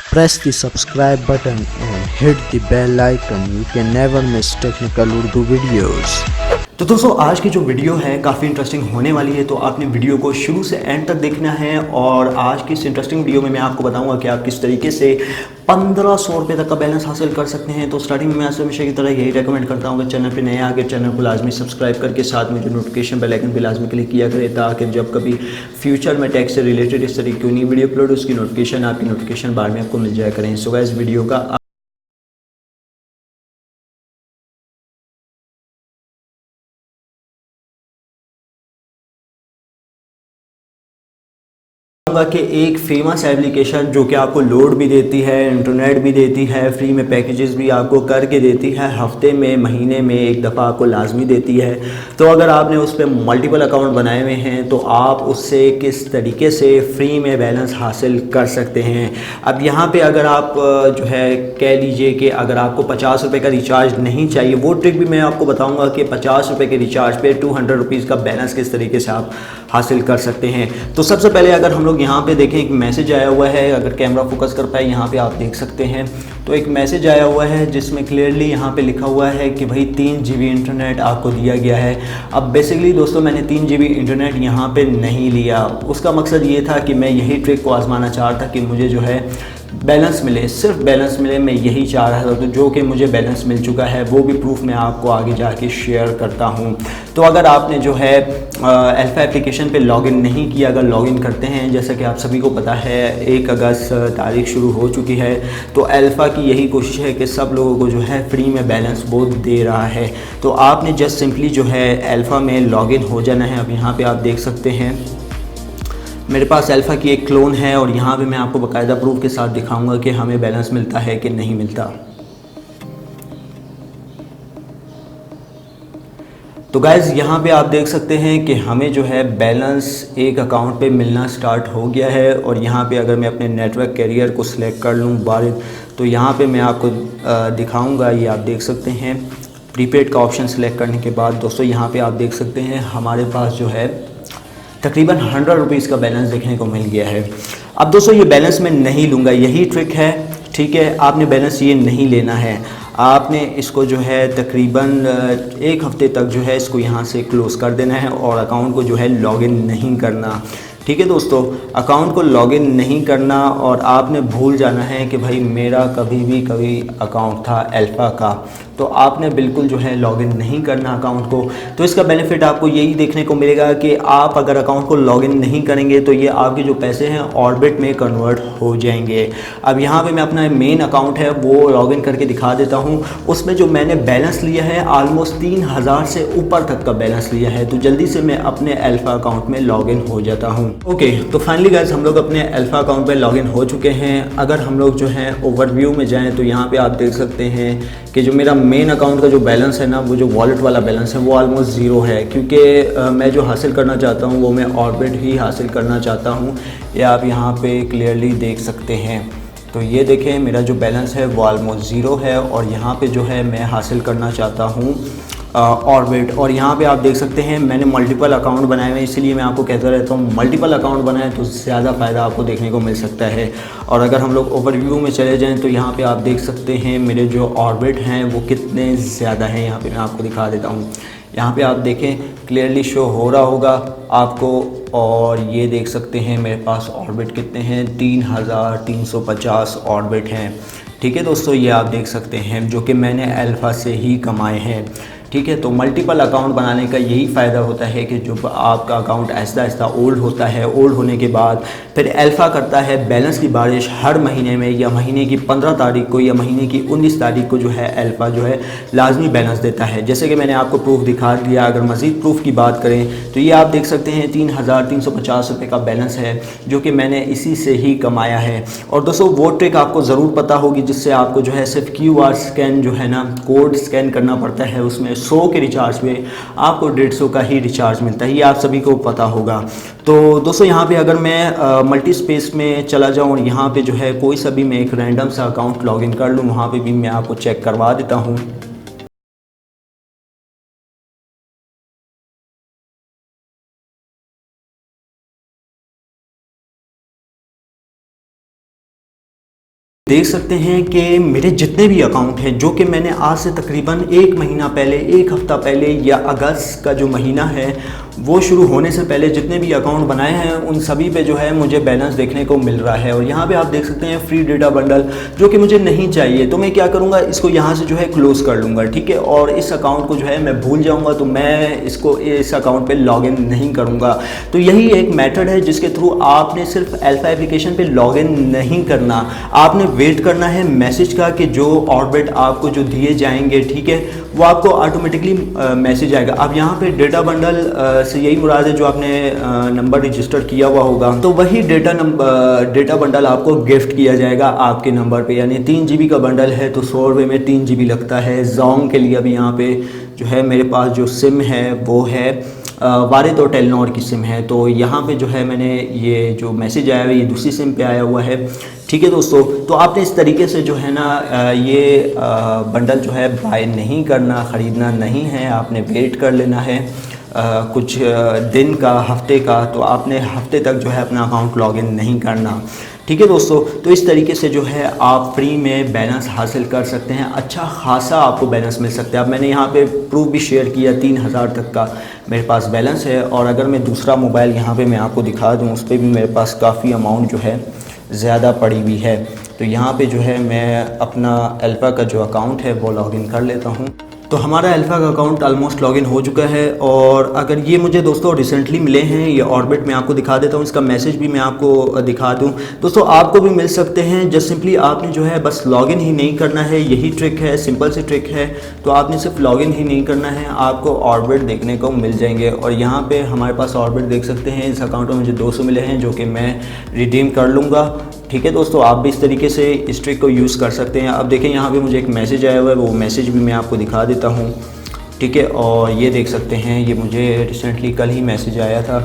Press the subscribe button and hit the bell icon. You can never miss technical Urdu videos. तो दोस्तों आज की जो video है काफ़ी इंटरेस्टिंग होने वाली है, तो आपने वीडियो को शुरू से एंड तक देखना है। और आज की इस इंटरेस्टिंग वीडियो में मैं आपको बताऊंगा कि आप किस तरीके से 1500 रुपये तक का बैलेंस हासिल कर सकते हैं। तो स्टार्टिंग में मैं आपसे हमेशा की तरह यही रेकमेंड करता हूँ कि चैनल पे नए आगे चैनल को लाजमी सब्सक्राइब करके साथ में जो नोटिफिकेशन बेल आइकन पे लाजमी क्लिक किया करें, ताकि जब कभी फ्यूचर में टैक्स से रिलेटेड इस तरीके की नई वीडियो अपलोड उसकी नोटिफिकेशन आपकी नोटिफिकेशन बार में आपको मिल जाया करें। सो गाइस वीडियो का कि एक फेमस एप्लीकेशन जो कि आपको लोड भी देती है, इंटरनेट भी देती है, फ्री में पैकेजेस भी आपको करके देती है, हफ्ते में महीने में एक दफ़ा आपको लाजमी देती है। तो अगर आपने उस पर मल्टीपल अकाउंट बनाए हुए हैं तो आप उससे किस तरीके से फ्री में बैलेंस हासिल कर सकते हैं। अब यहाँ पे अगर आप जो है कह लीजिए कि अगर आपको 50 रुपये का रिचार्ज नहीं चाहिए, वो ट्रिक भी मैं आपको बताऊँगा कि 50 रुपये के रिचार्ज पे 200 रुपीज़ का बैलेंस किस तरीके से आप हासिल कर सकते हैं। तो सबसे पहले अगर हम लोग यहाँ पे देखें, एक मैसेज आया हुआ है, अगर कैमरा फोकस कर पाए यहाँ पे आप देख सकते हैं। तो एक मैसेज आया हुआ है जिसमें क्लियरली यहाँ पे लिखा हुआ है कि भाई 3 GB इंटरनेट आपको दिया गया है। अब बेसिकली दोस्तों मैंने 3 GB इंटरनेट यहाँ पे नहीं लिया। उसका मकसद ये था कि मैं यही ट्रिक को आजमाना चाह रहा था कि मुझे जो है बैलेंस मिले, सिर्फ बैलेंस मिले, मैं यही चाह रहा था। तो जो कि मुझे बैलेंस मिल चुका है वो भी प्रूफ मैं आपको आगे जाके शेयर करता हूँ। तो अगर आपने जो है अल्फ़ा एप्लीकेशन पे लॉगिन नहीं किया, अगर लॉगिन करते हैं, जैसा कि आप सभी को पता है 1 अगस्त तारीख शुरू हो चुकी है, तो अल्फ़ा की यही कोशिश है कि सब लोगों को जो है फ्री में बैलेंस वो दे रहा है। तो आपने जस्ट सिंपली जो है अल्फ़ा में लॉगिन हो जाना है। अब यहाँ पर आप देख सकते हैं मेरे पास अल्फ़ा की एक क्लोन है और यहाँ पे मैं आपको बाकायदा प्रूफ के साथ दिखाऊंगा कि हमें बैलेंस मिलता है कि नहीं मिलता। तो गाइज़ यहाँ पे आप देख सकते हैं कि हमें जो है बैलेंस एक अकाउंट पे मिलना स्टार्ट हो गया है। और यहाँ पे अगर मैं अपने नेटवर्क कैरियर को सिलेक्ट कर लूँ बारिद, तो यहाँ पे मैं आपको दिखाऊँगा। ये आप देख सकते हैं प्रीपेड का ऑप्शन सेलेक्ट करने के बाद दोस्तों यहाँ पे आप देख सकते हैं हमारे पास जो है तकरीबन 100 रुपीज़ का बैलेंस देखने को मिल गया है। अब दोस्तों ये बैलेंस मैं नहीं लूँगा, यही ट्रिक है, ठीक है। आपने बैलेंस ये नहीं लेना है, आपने इसको जो है तकरीबन 1 हफ़्ते तक जो है इसको यहाँ से क्लोज़ कर देना है और अकाउंट को जो है लॉगिन नहीं करना, ठीक है दोस्तों। अकाउंट को लॉगिन नहीं करना और आपने भूल जाना है कि भाई मेरा कभी अकाउंट था अल्फ़ा का, तो आपने बिल्कुल जो है लॉगिन नहीं करना अकाउंट को। तो इसका बेनिफिट आपको यही देखने को मिलेगा कि आप अगर अकाउंट को लॉगिन नहीं करेंगे तो ये आपके जो पैसे हैं ऑर्बिट में कन्वर्ट हो जाएंगे। अब यहाँ पे मैं अपना मेन अकाउंट है वो लॉगिन करके दिखा देता हूँ। उसमें जो मैंने बैलेंस लिया है ऑलमोस्ट 3000 से ऊपर तक का बैलेंस लिया है। तो जल्दी से मैं अपने अल्फ़ा अकाउंट में लॉगिन हो जाता हूँ। ओके, तो फाइनली गाइस हम लोग अपने अल्फ़ा अकाउंट पे लॉगिन हो चुके हैं। अगर हम लोग जो है ओवरव्यू में जाएं तो यहाँ पे आप देख सकते हैं कि जो मेरा मेन अकाउंट का जो बैलेंस है ना, वो जो वॉलेट वाला बैलेंस है वो ऑलमोस्ट ज़ीरो है, क्योंकि मैं जो हासिल करना चाहता हूँ वो मैं ऑर्बिट ही हासिल करना चाहता हूँ। ये आप यहाँ पे क्लियरली देख सकते हैं। तो ये देखें मेरा जो बैलेंस है वो ऑलमोस्ट ज़ीरो है और यहाँ पे जो है मैं हासिल करना चाहता हूँ ऑर्बिट। और यहाँ पे आप देख सकते हैं मैंने मल्टीपल अकाउंट बनाए हुए हैं, इसीलिए मैं आपको कहता रहता हूँ मल्टीपल अकाउंट बनाएं तो ज़्यादा फ़ायदा आपको देखने को मिल सकता है। और अगर हम लोग ओवरव्यू में चले जाएं तो यहाँ पे आप देख सकते हैं मेरे जो ऑर्बिट हैं वो कितने ज़्यादा हैं। यहाँ पे मैं आपको दिखा देता हूँ, यहाँ पे आप देखें क्लियरली शो हो रहा होगा आपको। और ये देख सकते हैं मेरे पास ऑर्बिट कितने हैं, 3350 ऑर्बिट हैं, ठीक है दोस्तों। ये आप देख सकते हैं जो कि मैंने अल्फ़ा से ही कमाए हैं, ठीक है। तो मल्टीपल अकाउंट बनाने का यही फ़ायदा होता है कि जो आपका अकाउंट आहिस्ता आहिस्ता ओल्ड होता है, ओल्ड होने के बाद फिर अल्फ़ा करता है बैलेंस की बारिश हर महीने में, या महीने की 15 तारीख को या महीने की 19 तारीख को जो है अल्फ़ा जो है लाजमी बैलेंस देता है। जैसे कि मैंने आपको प्रूफ दिखा दिया। अगर मज़ीद प्रूफ की बात करें तो ये आप देख सकते हैं 3350 रुपये का बैलेंस है जो कि मैंने इसी से ही कमाया है। और दोस्तों वो ट्रिक आपको ज़रूर पता होगी जिससे आपको जो है सिर्फ QR स्कैन जो है ना, कोड स्कैन करना पड़ता है। उसमें 100 के रिचार्ज में आपको 150 का ही रिचार्ज मिलता है, ये आप सभी को पता होगा। तो दोस्तों यहाँ पे अगर मैं मल्टी स्पेस में चला जाऊँ और यहाँ पे जो है कोई सा भी मैं एक रैंडम सा अकाउंट लॉगिन कर लूँ, वहाँ पे भी मैं आपको चेक करवा देता हूँ। देख सकते हैं कि मेरे जितने भी अकाउंट हैं जो कि मैंने आज से तकरीबन 1 महीना पहले, 1 हफ़्ता पहले या अगस्त का जो महीना है वो शुरू होने से पहले जितने भी अकाउंट बनाए हैं उन सभी पे जो है मुझे बैलेंस देखने को मिल रहा है। और यहाँ पे आप देख सकते हैं फ्री डेटा बंडल जो कि मुझे नहीं चाहिए, तो मैं क्या करूँगा, इसको यहाँ से जो है क्लोज़ कर लूँगा, ठीक है। और इस अकाउंट को जो है मैं भूल जाऊँगा, तो मैं इस अकाउंट पर लॉगिन नहीं करूँगा। तो यही एक मेथड है जिसके थ्रू आपने सिर्फ अल्फा एप्लीकेशन पर लॉगिन नहीं करना, आपने वेट करना है मैसेज का कि जो ऑर्बिट आपको जो दिए जाएंगे, ठीक है, वो आपको ऑटोमेटिकली मैसेज आएगा। अब यहाँ पे डेटा बंडल से यही मुराद है जो आपने नंबर रजिस्टर किया हुआ होगा, तो वही डेटा बंडल आपको गिफ्ट किया जाएगा आपके नंबर पे। यानी 3 GB का बंडल है तो 100 रुपये में 3 GB लगता है। जोंग के लिए अभी यहाँ पे जो है मेरे पास जो सिम है वो है वारिद और टेलीनॉर की सिम है, तो यहाँ पे जो है मैंने ये जो मैसेज आया हुआ है ये दूसरी सिम पे आया हुआ है, ठीक है दोस्तों। तो आपने इस तरीके से जो है ना ये बंडल जो है बाय नहीं करना, ख़रीदना नहीं है, आपने वेट कर लेना है कुछ दिन का, हफ्ते का, तो आपने हफ्ते तक जो है अपना अकाउंट लॉगिन नहीं करना, ठीक है दोस्तों। तो इस तरीके से जो है आप फ्री में बैलेंस हासिल कर सकते हैं, अच्छा खासा आपको बैलेंस मिल सकता है। अब मैंने यहाँ पे प्रूफ भी शेयर किया, 3000 तक का मेरे पास बैलेंस है। और अगर मैं दूसरा मोबाइल यहाँ पे मैं आपको दिखा दूँ, उस पर भी मेरे पास काफ़ी अमाउंट जो है ज़्यादा पड़ी हुई है। तो यहाँ पे जो है मैं अपना अल्फ़ा का जो अकाउंट है वो लॉगिन कर लेता हूँ। तो हमारा अल्फ़ा का अकाउंट ऑलमोस्ट लॉगिन हो चुका है। और अगर ये मुझे दोस्तों रिसेंटली मिले हैं, ये ऑर्बिट मैं आपको दिखा देता हूँ, इसका मैसेज भी मैं आपको दिखा दूँ दोस्तों, आपको भी मिल सकते हैं। जस्ट सिंपली आपने जो है बस लॉगिन ही नहीं करना है, यही ट्रिक है, सिंपल सी ट्रिक है। तो आपने सिर्फ लॉगिन ही नहीं करना है, आपको ऑर्बिट देखने को मिल जाएंगे। और यहाँ पे हमारे पास ऑर्बिट देख सकते हैं, इस अकाउंट में मुझे 200 मिले हैं जो कि मैं रिडीम कर लूँगा, ठीक है दोस्तों। आप भी इस तरीके से इस ट्रिक को यूज़ कर सकते हैं। अब देखें यहाँ पे मुझे एक मैसेज आया हुआ है, वो मैसेज भी मैं आपको दिखा देता हूँ, ठीक है। और ये देख सकते हैं, ये मुझे रिसेंटली कल ही मैसेज आया था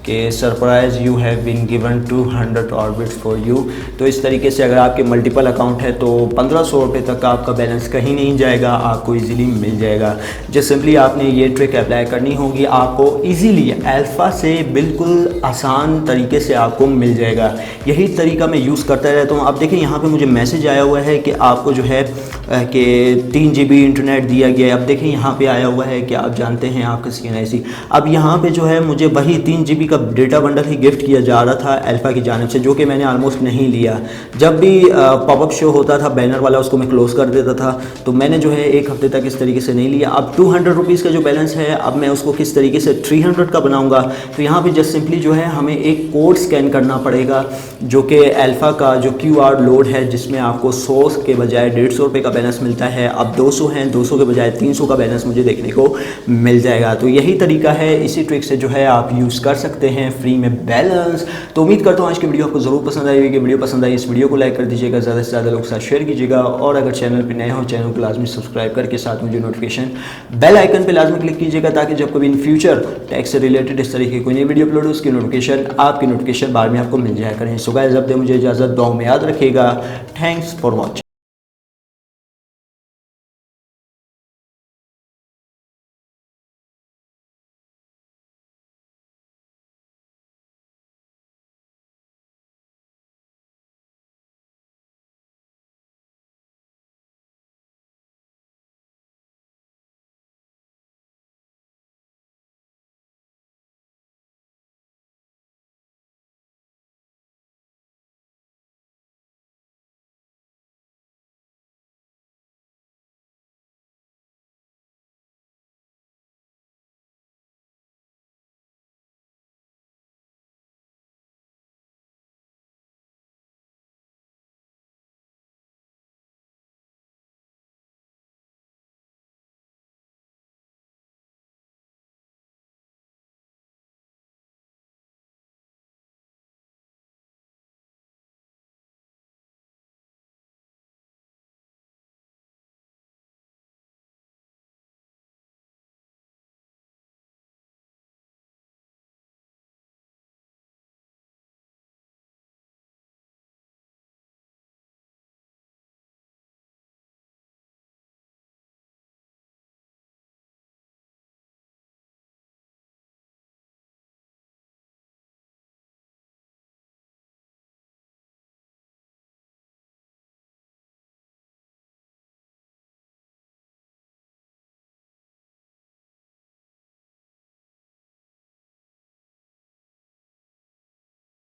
कि surprise you have been given 200 orbits for you. तो इस तरीके से अगर आपके मल्टीपल अकाउंट है तो 1500 रुपये तक आपका बैलेंस कहीं नहीं जाएगा, आपको इजीली मिल जाएगा। जस्ट सिंपली आपने ये ट्रिक अप्लाई करनी होगी, आपको इजीली अल्फ़ा से बिल्कुल आसान तरीके से आपको मिल जाएगा। यही तरीका मैं यूज़ करता रहता हूँ। अब देखिए यहाँ पे मुझे मैसेज आया हुआ है कि आपको जो है कि 3 GB इंटरनेट दिया गया है। अब देखिए यहाँ पे आया हुआ है कि आप जानते हैं आपका CNIC। अब यहाँ पे जो है मुझे वही 3 GB का डेटा बंडल ही गिफ्ट किया जा रहा था अल्फ़ा की जानिब से, जो कि मैंने ऑलमोस्ट नहीं लिया। जब भी पॉपअप शो होता था बैनर वाला, उसको मैं क्लोज़ कर देता था। तो मैंने जो है 1 हफ्ते तक इस तरीके से नहीं लिया। अब 200 रुपीज़ का जो बैलेंस है, अब मैं उसको किस तरीके से 300 का बनाऊँगा। तो यहाँ पर जस्ट सिंपली जो है हमें एक कोड स्कैन करना पड़ेगा, जो कि अल्फ़ा का जो QR लोड है, जिसमें आपको 100 के बजाय 150 रुपये का बैलेंस मिलता है। अब 200 हैं, 200 के बजाय 300 का बैलेंस मुझे देखने को मिल जाएगा। तो यही तरीका है, इसी ट्रिक से जो है आप यूज़ कर सकते हैं फ्री में बैलेंस। तो उम्मीद करता हूँ आज की वीडियो आपको ज़रूर पसंद आई होगी। वीडियो पसंद आई इस वीडियो को लाइक कर दीजिएगा, ज़्यादा से ज़्यादा लोग साथ शेयर कीजिएगा। और अगर चैनल पर नए हो, चैनल को लाजमी सब्सक्राइब करके साथ में जो नोटिफिकेशन बेल आइकन पर लाजमी क्लिक कीजिएगा, ताकि जब कभी इन फ्यूचर टैक्स से रिलेटेड इस तरीके की कोई नई वीडियो अपलोड हो, उसकी नोटिफिकेशन आपकी नोटिफिकेशन बार में आपको मिल जाया करें। सो गाइस, अब दे मुझे इजाज़त, दुआओं में याद रखिएगा। Thanks for watching.